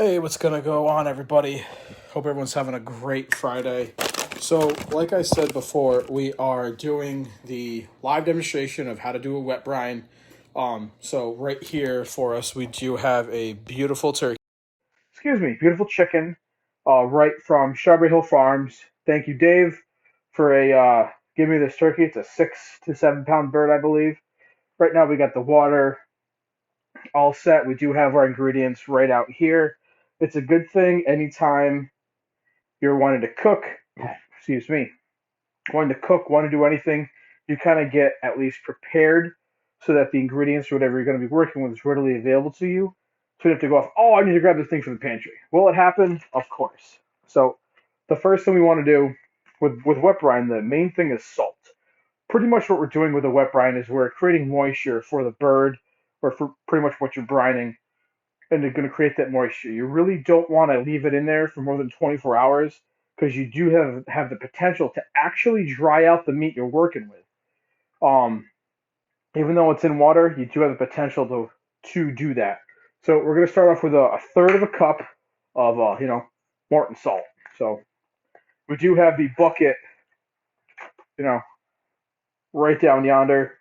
Hey, what's gonna go on, everybody? Hope everyone's having a great Friday. So, like I said before, we are doing the live demonstration of how to do a wet brine. So right here for us, we do have a beautiful turkey. Excuse me, beautiful chicken, right from Strawberry Hill Farms. Thank you, Dave, for giving me this turkey. It's a 6 to 7 pound bird, I believe. Right now, we got the water all set. We do have our ingredients right out here. It's a good thing anytime you're wanting to cook, excuse me, wanting to cook, want to do anything, you kind of get at least prepared so that the ingredients or whatever you're going to be working with is readily available to you. So you have to go off, oh, I need to grab this thing from the pantry. Will it happen? Of course. So the first thing we want to do with wet brine, the main thing is salt. Pretty much what we're doing with a wet brine is we're creating moisture for the bird or for pretty much what you're brining, and they're going to create that moisture. You really don't want to leave it in there for more than 24 hours because you do have the potential to actually dry out the meat you're working with. Um, Even though it's in water, you do have the potential to do that. So we're going to start off with a third of a cup of Morton salt. So we do have the bucket, you know, right down yonder.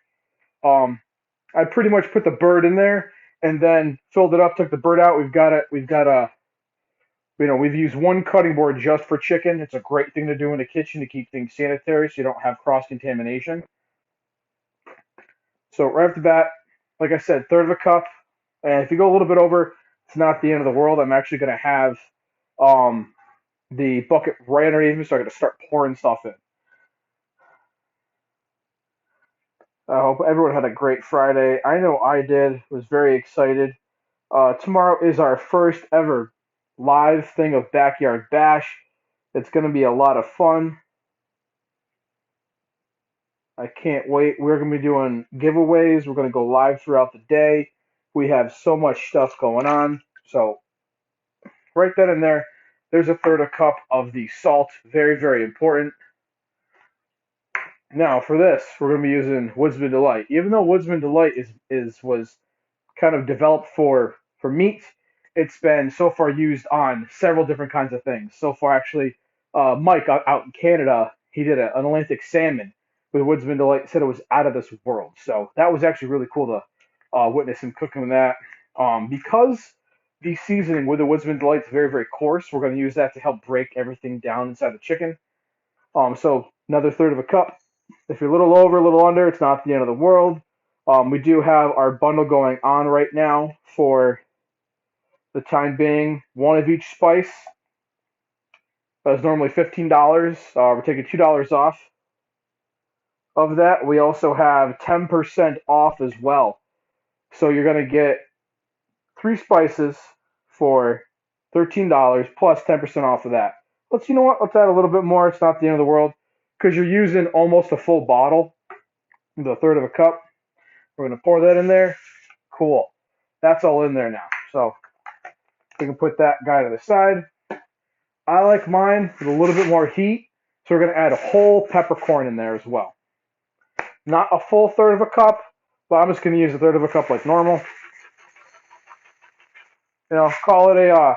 Um, I pretty much put the bird in there and then filled it up. Took the bird out. We've got it. We've got a we've used one cutting board just for chicken. It's a great thing to do in the kitchen to keep things sanitary so you don't have cross contamination. So right off the bat, like I said, third of a cup. And if you go a little bit over, it's not the end of the world. I'm actually going to have um, the bucket right underneath me, so I'm going to start pouring stuff in. I hope everyone had a great Friday. I know I did. Was very excited. Tomorrow is our first ever live thing of Backyard Bash. It's going to be a lot of fun. I can't wait. We're going to be doing giveaways. We're going to go live throughout the day. We have so much stuff going on. So, right then and there, there's a third a cup of the salt. Very, very important. Now, for this, we're going to be using Woodsman Delight. Even though Woodsman Delight was kind of developed for meat, it's been so far used on several different kinds of things. So far, actually, Mike out in Canada, he did an Atlantic salmon with Woodsman Delight. Said it was out of this world. So that was actually really cool to witness him cooking that. Because the seasoning with the Woodsman Delight is very, very coarse, we're going to use that to help break everything down inside the chicken. So another third of a cup. If you're a little over, a little under, it's not the end of the world. We do have our bundle going on right now for the time being. One of each spice is normally $15. We're taking $2 off of that. We also have 10% off as well. So you're going to get three spices for $13 plus 10% off of that. You know what? Let's add a little bit more. It's not the end of the world because you're using almost a full bottle, the third of a cup. We're going to pour that in there. Cool. That's all in there now. So we can put that guy to the side. I like mine with a little bit more heat, so we're going to add a whole peppercorn in there as well. Not a full third of a cup, but I'm just going to use a third of a cup like normal. Call it a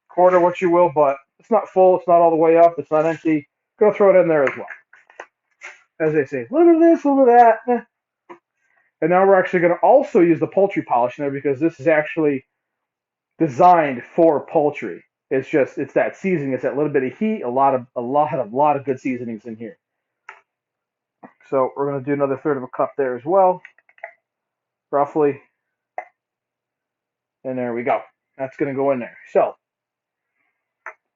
quarter, what you will, but it's not full. It's not all the way up. It's not empty. Go throw it in there as well. As they say, a little bit of this, a little bit of that. And now we're actually going to also use the poultry polish in there because this is actually designed for poultry. It's that seasoning. It's that little bit of heat. A lot of good seasonings in here. So we're going to do another third of a cup there as well, roughly. And there we go. That's going to go in there. So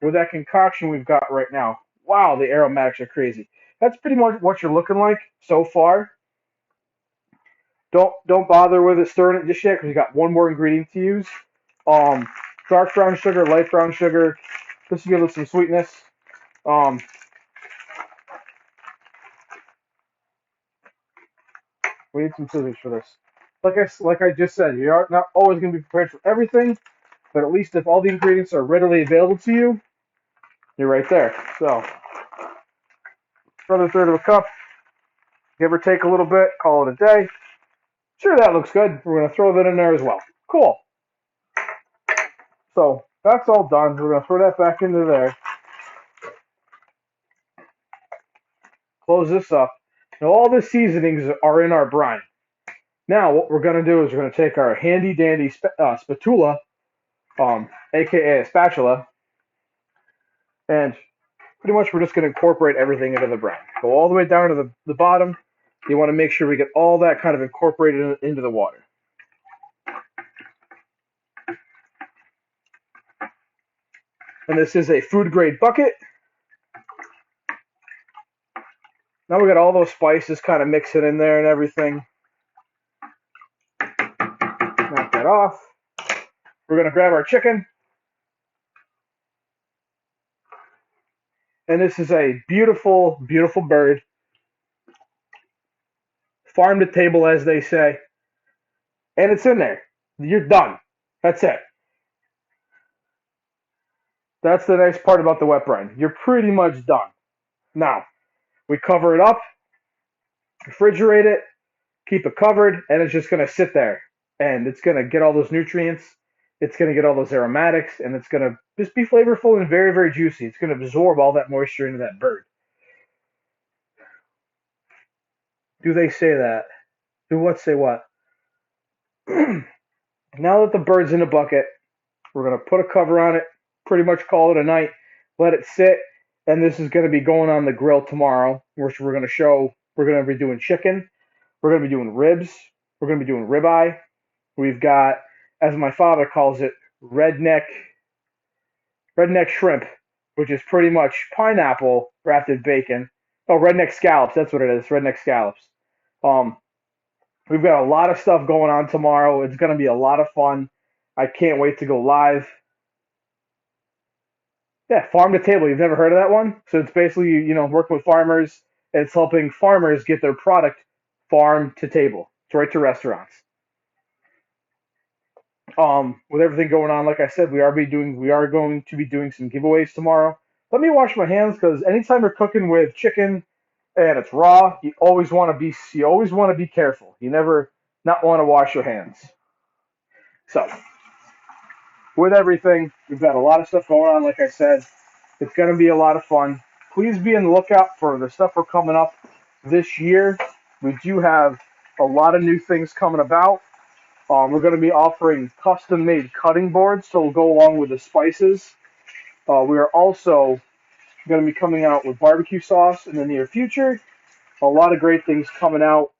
with that concoction we've got right now, wow, the aromatics are crazy. That's pretty much what you're looking like so far. Don't bother with it stirring it just yet because you got one more ingredient to use. Dark brown sugar, light brown sugar. This will give it some sweetness. We need some scissors for this. Like I just said, you are not always going to be prepared for everything, but at least if all the ingredients are readily available to you, you're right there. So, another third of a cup, give or take a little bit, call it a day. Sure, that looks good. We're going to throw that in there as well. Cool. So that's all done. We're going to throw that back into there. Close this up. Now all the seasonings are in our brine. Now what we're going to do is we're going to take our handy dandy spatula, aka a spatula, and pretty much we're just going to incorporate everything into the brine. Go all the way down to the bottom. You want to make sure we get all that kind of incorporated into the water. And this is a food grade bucket. Now we got all those spices kind of mixing in there and everything. Knock that off. We're going to grab our chicken. And this is a beautiful, beautiful bird. Farm to table, as they say. And it's in there. You're done. That's it. That's the nice part about the wet brine. You're pretty much done. Now, we cover it up, refrigerate it, keep it covered, and it's just going to sit there. And it's going to get all those nutrients. It's going to get all those aromatics, and it's going to just be flavorful and very, very juicy. It's going to absorb all that moisture into that bird. Do they say that? Do what say what? Now that the bird's in the bucket, we're going to put a cover on it, pretty much call it a night, let it sit, and this is going to be going on the grill tomorrow, which we're going to be doing chicken, we're going to be doing ribs, we're going to be doing ribeye. We've got, as my father calls it, redneck shrimp, which is pretty much pineapple wrapped in bacon. Oh, redneck scallops, that's what it is, redneck scallops. Um, we've got a lot of stuff going on tomorrow. It's going to be a lot of fun. I can't wait to go live. Yeah, farm to table. You've never heard of that one? So it's basically, working with farmers. And it's helping farmers get their product farm to table. It's right to restaurants. With everything going on, like I said, we are going to be doing some giveaways tomorrow. Let me wash my hands because anytime you're cooking with chicken and it's raw, you always want to be careful. You never not want to wash your hands. So with everything, we've got a lot of stuff going on. Like I said, it's going to be a lot of fun. Please be on the lookout for the stuff we're coming up this year. We do have a lot of new things coming about. We're going to be offering custom-made cutting boards to go along with the spices. We are also going to be coming out with barbecue sauce in the near future. A lot of great things coming out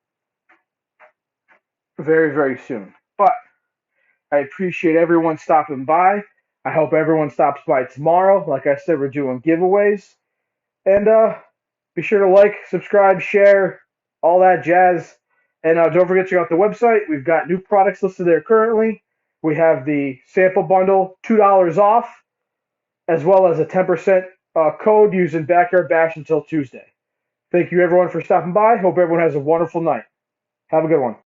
very, very soon. But I appreciate everyone stopping by. I hope everyone stops by tomorrow. Like I said, we're doing giveaways. And be sure to like, subscribe, share, all that jazz. And don't forget to check out the website. We've got new products listed there currently. We have the sample bundle, $2 off, as well as a 10% code using Backyard Bash until Tuesday. Thank you, everyone, for stopping by. Hope everyone has a wonderful night. Have a good one.